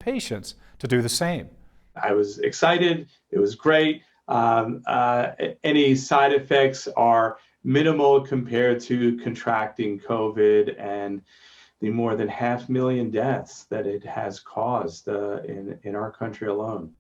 patients to do the same. I was excited. It was great. Any side effects are minimal compared to contracting COVID and the more than 500,000 deaths that it has caused in our country alone.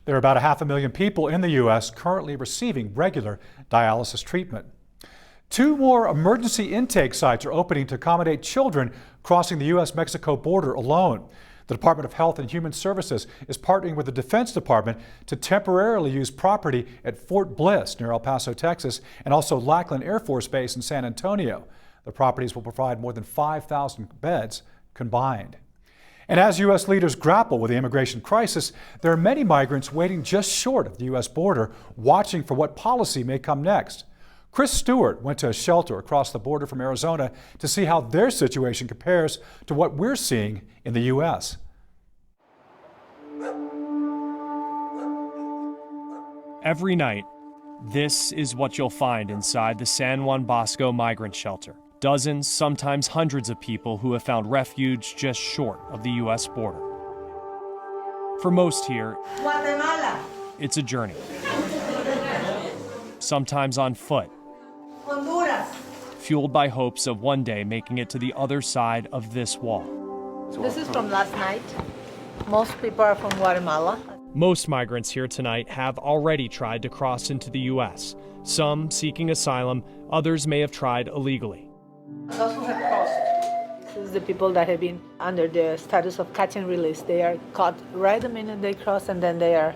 There are about 500,000 people in the U.S. currently receiving regular dialysis treatment. 2 more emergency intake sites are opening to accommodate children crossing the U.S.-Mexico border alone. The Department of Health and Human Services is partnering with the Defense Department to temporarily use property at Fort Bliss near El Paso, Texas, and also Lackland Air Force Base in San Antonio. The properties will provide more than 5,000 beds combined. And as U.S. leaders grapple with the immigration crisis, there are many migrants waiting just short of the U.S. border, watching for what policy may come next. Chris Stewart went to a shelter across the border from Arizona to see how their situation compares to what we're seeing in the U.S. Every night, this is what you'll find inside the San Juan Bosco migrant shelter. Dozens, sometimes hundreds of people who have found refuge just short of the U.S. border. For most here, Guatemala. It's a journey. Sometimes on foot. Honduras. Fueled by hopes of one day making it to the other side of this wall. This is from last night. Most people are from Guatemala. Most migrants here tonight have already tried to cross into the U.S. Some seeking asylum, others may have tried illegally. Those who have crossed. This is the people that have been under the status of catch and release. They are caught right the minute they cross, and then they are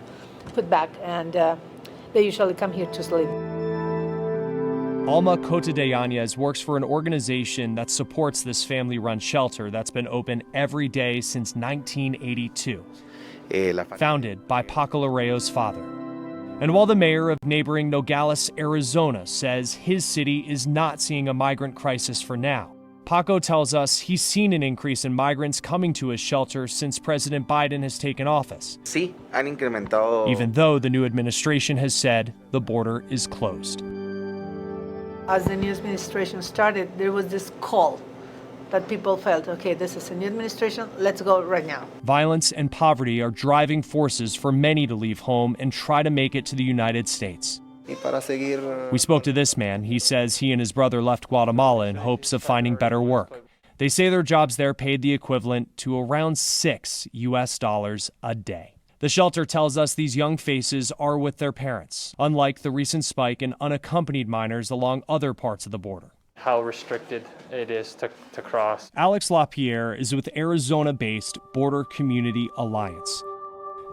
put back, and they usually come here to sleep. Alma Cota de Yanez works for an organization that supports this family-run shelter that's been open every day since 1982. Founded by Paco Lareo's father. And while the mayor of neighboring Nogales, Arizona says his city is not seeing a migrant crisis for now, Paco tells us he's seen an increase in migrants coming to his shelter since President Biden has taken office. Sí, han incrementado. Even though the new administration has said the border is closed. As the new administration started, there was this call that people felt, okay, this is a new administration, let's go right now. Violence and poverty are driving forces for many to leave home and try to make it to the United States. We spoke to this man. He says he and his brother left Guatemala in hopes of finding better work. They say their jobs there paid the equivalent to around $6 US a day. The shelter tells us these young faces are with their parents, unlike the recent spike in unaccompanied minors along other parts of the border. How restricted it is to cross. Alex LaPierre is with Arizona-based Border Community Alliance.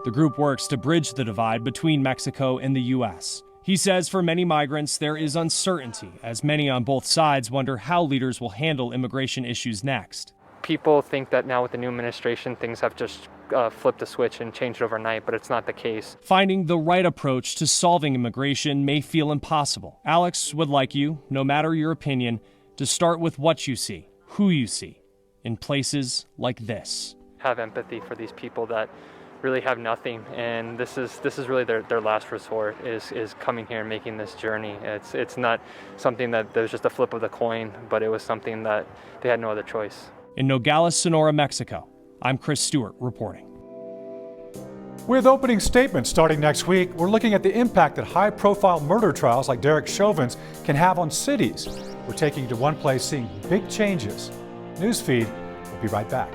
The group works to bridge the divide between Mexico and the U.S. He says for many migrants there is uncertainty, as many on both sides wonder how leaders will handle immigration issues next. People think that now with the new administration things have just flipped a switch and changed overnight, but it's not the case. Finding the right approach to solving immigration may feel impossible. Alex would like you, no matter your opinion, to start with what you see, who you see, in places like this. Have empathy for these people that really have nothing, and this is really their last resort is coming here and making this journey. It's not something that there was just a flip of the coin, but it was something that they had no other choice. In Nogales, Sonora, Mexico, I'm Chris Stewart reporting. With opening statements starting next week, we're looking at the impact that high-profile murder trials like Derek Chauvin's can have on cities. We're taking you to one place seeing big changes. Newsfeed, we'll be right back.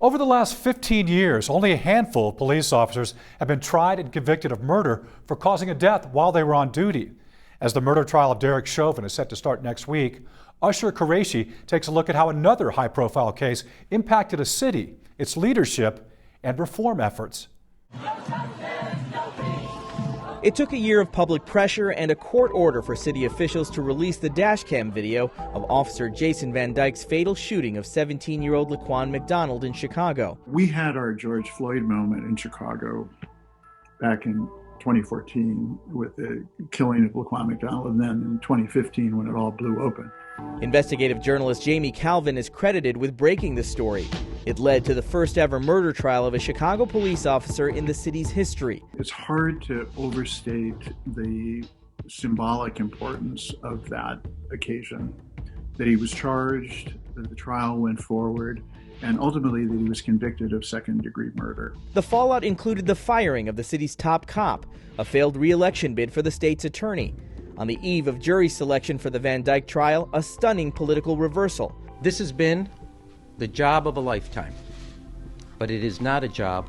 Over the last 15 years, only a handful of police officers have been tried and convicted of murder for causing a death while they were on duty. As the murder trial of Derek Chauvin is set to start next week, Usher Qureshi takes a look at how another high-profile case impacted a city, its leadership, and reform efforts. It took a year of public pressure and a court order for city officials to release the dashcam video of Officer Jason Van Dyke's fatal shooting of 17-year-old Laquan McDonald in Chicago. We had our George Floyd moment in Chicago back in 2014 with the killing of Laquan McDonald, and then in 2015 when it all blew open. Investigative journalist Jamie Calvin is credited with breaking the story. It led to the first ever murder trial of a Chicago police officer in the city's history. It's hard to overstate the symbolic importance of that occasion, that he was charged that the trial went forward, and ultimately that he was convicted of second-degree murder. The fallout included the firing of the city's top cop, a failed re-election bid for the state's attorney. On the eve of jury selection for the Van Dyke trial, a stunning political reversal. This has been the job of a lifetime, but it is not a job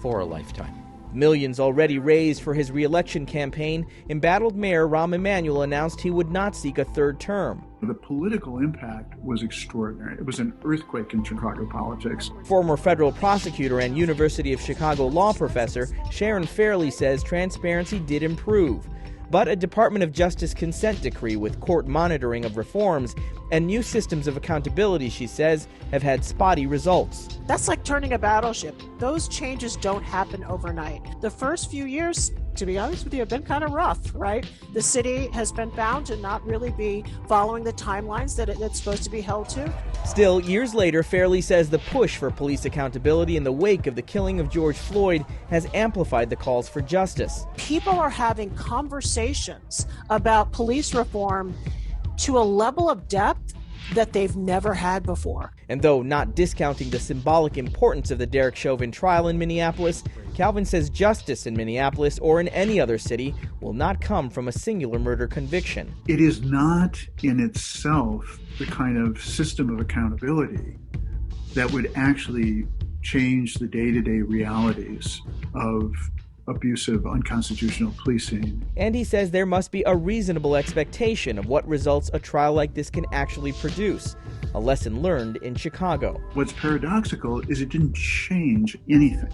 for a lifetime. Millions already raised for his re-election campaign, embattled Mayor Rahm Emanuel announced he would not seek a third term. The political impact was extraordinary. It was an earthquake in Chicago politics. Former federal prosecutor and University of Chicago law professor Sharon Fairley says transparency did improve. But a Department of Justice consent decree with court monitoring of reforms and new systems of accountability, she says, have had spotty results. That's like turning a battleship. Those changes don't happen overnight. The first few years, to be honest with you, have been kind of rough, right? The city has been found to not really be following the timelines that it's supposed to be held to. Still, years later, Fairley says the push for police accountability in the wake of the killing of George Floyd has amplified the calls for justice. People are having conversations about police reform to a level of depth that they've never had before. And though not discounting the symbolic importance of the Derek Chauvin trial in Minneapolis, Calvin says justice in Minneapolis or in any other city will not come from a singular murder conviction. It is not in itself the kind of system of accountability that would actually change the day-to-day realities of abusive, unconstitutional policing. And he says there must be a reasonable expectation of what results a trial like this can actually produce, a lesson learned in Chicago. What's paradoxical is it didn't change anything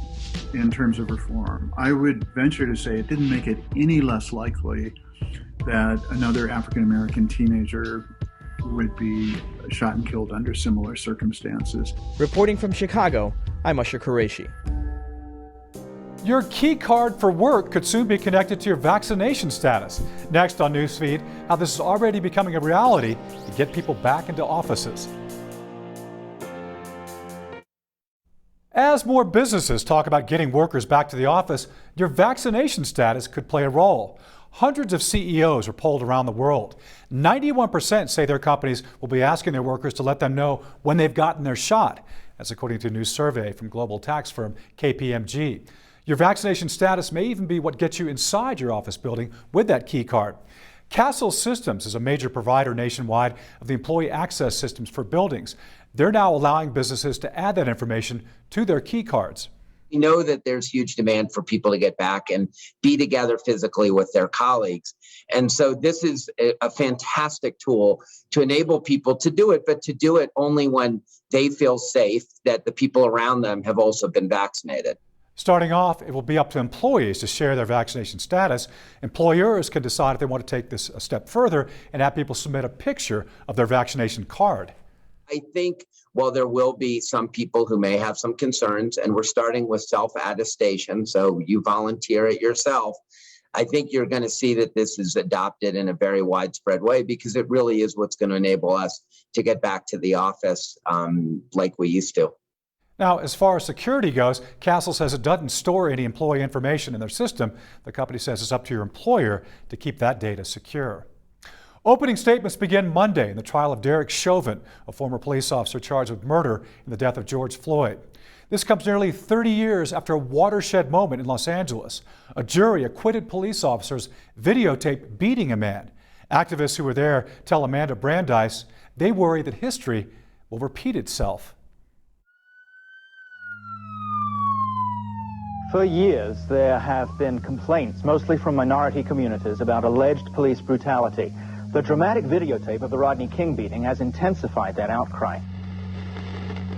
in terms of reform. I would venture to say it didn't make it any less likely that another African-American teenager would be shot and killed under similar circumstances. Reporting from Chicago, I'm Usher Qureshi. Your key card for work could soon be connected to your vaccination status. Next on Newsfeed, how this is already becoming a reality to get people back into offices. As more businesses talk about getting workers back to the office, your vaccination status could play a role. Hundreds of CEOs are polled around the world. 91% say their companies will be asking their workers to let them know when they've gotten their shot. That's according to a new survey from global tax firm KPMG. Your vaccination status may even be what gets you inside your office building with that key card. Castle Systems is a major provider nationwide of the employee access systems for buildings. They're now allowing businesses to add that information to their key cards. We know that there's huge demand for people to get back and be together physically with their colleagues. And so this is a fantastic tool to enable people to do it, but to do it only when they feel safe that the people around them have also been vaccinated. Starting off, it will be up to employees to share their vaccination status. Employers can decide if they want to take this a step further and have people submit a picture of their vaccination card. I think while there will be some people who may have some concerns, and we're starting with self-attestation, so you volunteer it yourself, I think you're going to see that this is adopted in a very widespread way because it really is what's going to enable us to get back to the office like we used to. Now, as far as security goes, Castle says it doesn't store any employee information in their system. The company says it's up to your employer to keep that data secure. Opening statements begin Monday in the trial of Derek Chauvin, a former police officer charged with murder in the death of George Floyd. This comes nearly 30 years after a watershed moment in Los Angeles. A jury acquitted police officers videotaped beating a man. Activists who were there tell Amanda Brandeis they worry that history will repeat itself. For years, there have been complaints, mostly from minority communities, about alleged police brutality. The dramatic videotape of the Rodney King beating has intensified that outcry.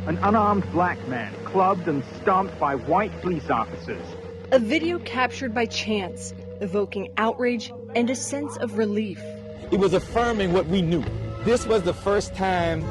An unarmed black man clubbed and stomped by white police officers. A video captured by chance, evoking outrage and a sense of relief. It was affirming what we knew. This was the first time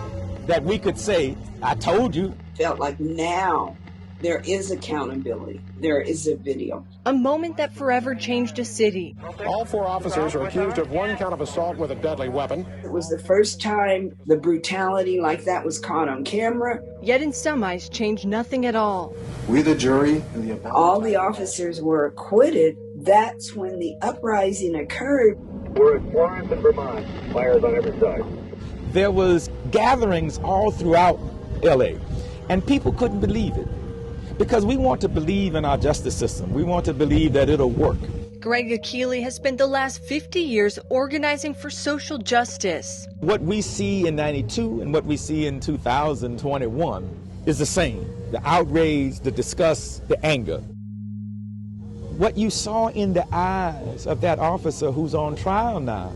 that we could say, I told you. Felt like now there is accountability. There is a video. A moment that forever changed a city. All 4 officers are accused of 1 count of assault with a deadly weapon. It was the first time the brutality like that was caught on camera. Yet in some eyes, changed nothing at all. We, the jury, and the all the officers were acquitted. That's when the uprising occurred. We're in Florence and Vermont, fires on every side. There was gatherings all throughout LA, and people couldn't believe it because we want to believe in our justice system. We want to believe that it'll work. Greg Achille has spent the last 50 years organizing for social justice. What we see in 92 and what we see in 2021 is the same. The outrage, the disgust, the anger. What you saw in the eyes of that officer who's on trial now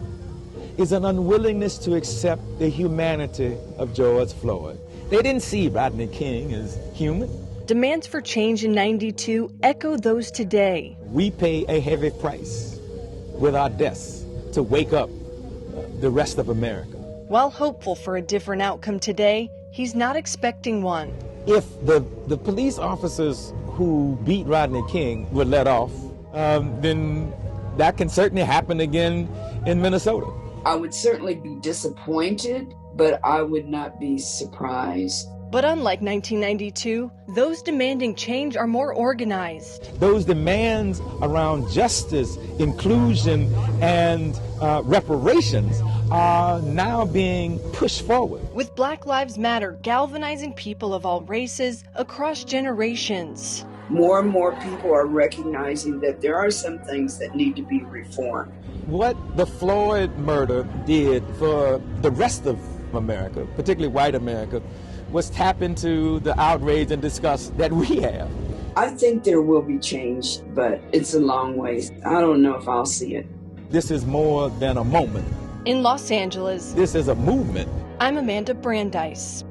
is an unwillingness to accept the humanity of George Floyd. They didn't see Rodney King as human. Demands for change in 92 echo those today. We pay a heavy price with our deaths to wake up the rest of America. While hopeful for a different outcome today, he's not expecting one. If the police officers who beat Rodney King were let off, then that can certainly happen again in Minnesota. I would certainly be disappointed, but I would not be surprised. But unlike 1992, those demanding change are more organized. Those demands around justice, inclusion, and reparations are now being pushed forward. With Black Lives Matter galvanizing people of all races across generations. More and more people are recognizing that there are some things that need to be reformed. What the Floyd murder did for the rest of America, particularly white America, was tap into the outrage and disgust that we have. I think there will be change, but it's a long way. I don't know if I'll see it. This is more than a moment. In Los Angeles, this is a movement. I'm Amanda Brandeis.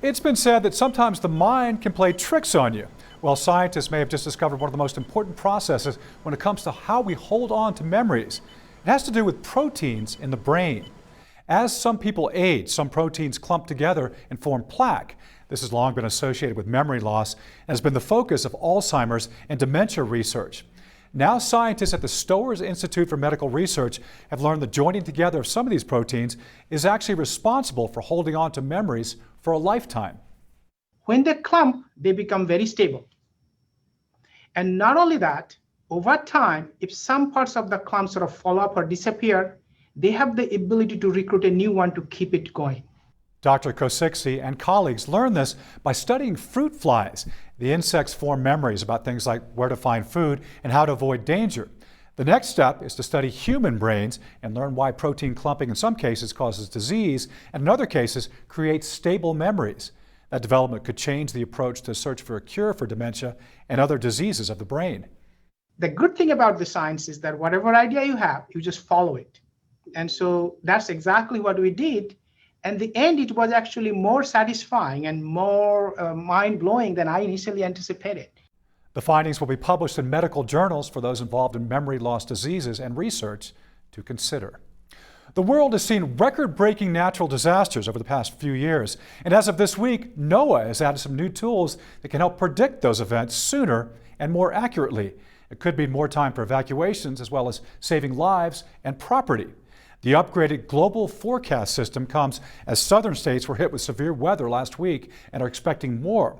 It's been said that sometimes the mind can play tricks on you. Well, scientists may have just discovered one of the most important processes when it comes to how we hold on to memories. It has to do with proteins in the brain. As some people age, some proteins clump together and form plaque. This has long been associated with memory loss and has been the focus of Alzheimer's and dementia research. Now scientists at the Stowers Institute for Medical Research have learned the joining together of some of these proteins is actually responsible for holding on to memories for a lifetime. When they clump, they become very stable. And not only that, over time, if some parts of the clump sort of fall off or disappear, they have the ability to recruit a new one to keep it going. Dr. Kosiksi and colleagues learned this by studying fruit flies. The insects form memories about things like where to find food and how to avoid danger. The next step is to study human brains and learn why protein clumping in some cases causes disease and in other cases creates stable memories. That development could change the approach to search for a cure for dementia and other diseases of the brain. The good thing about the science is that whatever idea you have, you just follow it. And so that's exactly what we did. And in the end, it was actually more satisfying and more mind-blowing than I initially anticipated. The findings will be published in medical journals for those involved in memory loss diseases and research to consider. The world has seen record-breaking natural disasters over the past few years. And as of this week, NOAA has added some new tools that can help predict those events sooner and more accurately. It could mean more time for evacuations as well as saving lives and property. The upgraded global forecast system comes as southern states were hit with severe weather last week and are expecting more.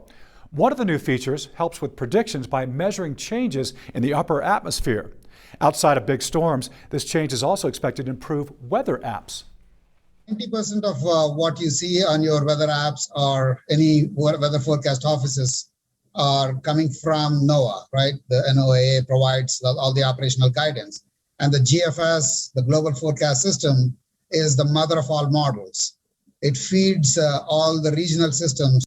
One of the new features helps with predictions by measuring changes in the upper atmosphere. Outside of big storms, this change is also expected to improve weather apps. 90% of what you see on your weather apps or any weather forecast offices are coming from NOAA, right? The NOAA provides all the operational guidance. And the GFS, the Global Forecast System, is the mother of all models. It feeds all the regional systems.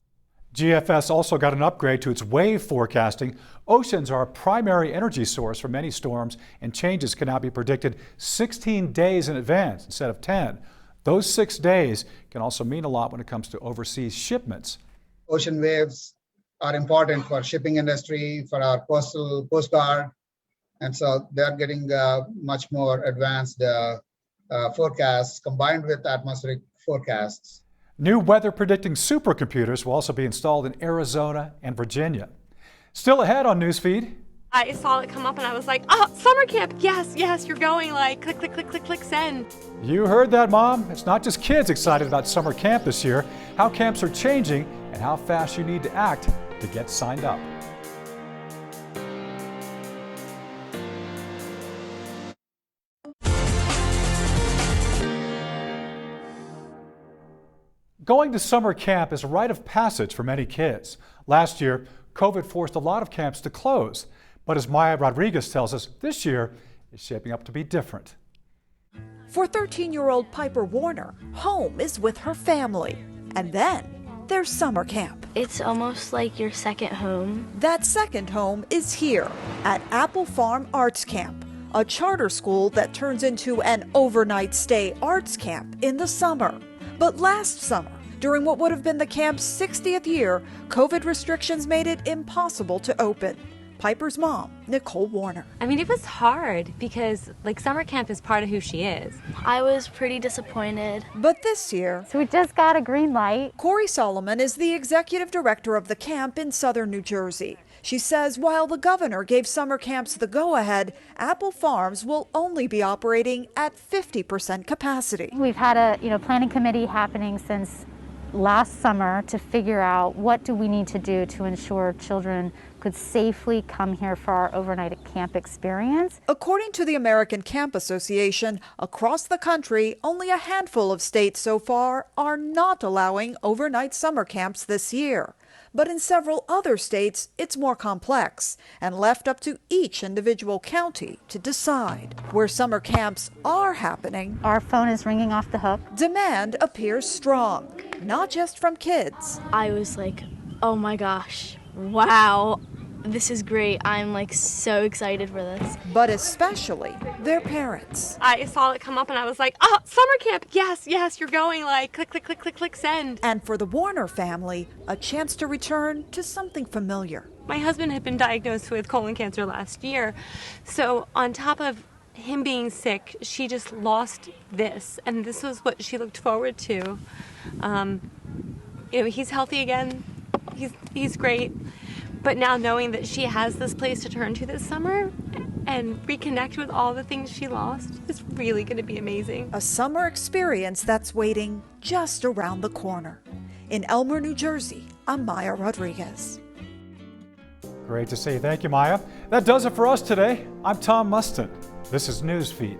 GFS also got an upgrade to its wave forecasting. Oceans are a primary energy source for many storms, and changes can now be predicted 16 days in advance instead of 10. Those 6 days can also mean a lot when it comes to overseas shipments. Ocean waves are important for shipping industry, for our Coast Guard. And so they're getting much more advanced forecasts combined with atmospheric forecasts. New weather predicting supercomputers will also be installed in Arizona and Virginia. Still ahead on Newsfeed. I saw it come up and I was like, oh, summer camp, yes, you're going, like, click, click, click, click, click, send. You heard that, Mom. It's not just kids excited about summer camp this year, how camps are changing and how fast you need to act to get signed up. Going to summer camp is a rite of passage for many kids. Last year, COVID forced a lot of camps to close. But as Maya Rodriguez tells us, this year is shaping up to be different. For 13-year-old Piper Warner, home is with her family. And then there's summer camp. It's almost like your second home. That second home is here at Apple Farm Arts Camp, a charter school that turns into an overnight stay arts camp in the summer. But last summer, during what would have been the camp's 60th year, COVID restrictions made it impossible to open. Piper's mom, Nicole Warner. I mean, it was hard because, summer camp is part of who she is. I was pretty disappointed. But this year... So we just got a green light. Corey Solomon is the executive director of the camp in southern New Jersey. She says while the governor gave summer camps the go-ahead, Apple Farms will only be operating at 50% capacity. We've had a planning committee happening since last summer to figure out what do we need to do to ensure children could safely come here for our overnight camp experience. According to the American Camp Association, across the country, only a handful of states so far are not allowing overnight summer camps this year. But in several other states, it's more complex and left up to each individual county to decide. Where summer camps are happening, our phone is ringing off the hook. Demand appears strong, not just from kids. I was like, oh my gosh, wow, this is great. I'm so excited for this. But especially their parents. I saw it come up and I was like, oh, summer camp, yes, you're going, click, click, click, click, click, send. And for the Warner family, a chance to return to something familiar. My husband had been diagnosed with colon cancer last year, so on top of him being sick, she just lost this, and this was what she looked forward to. He's healthy again, he's great. But now knowing that she has this place to turn to this summer and reconnect with all the things she lost is really going to be amazing. A summer experience that's waiting just around the corner. In Elmer, New Jersey, I'm Maya Rodriguez. Great to see you. Thank you, Maya. That does it for us today. I'm Tom Mustin. This is Newsfeed.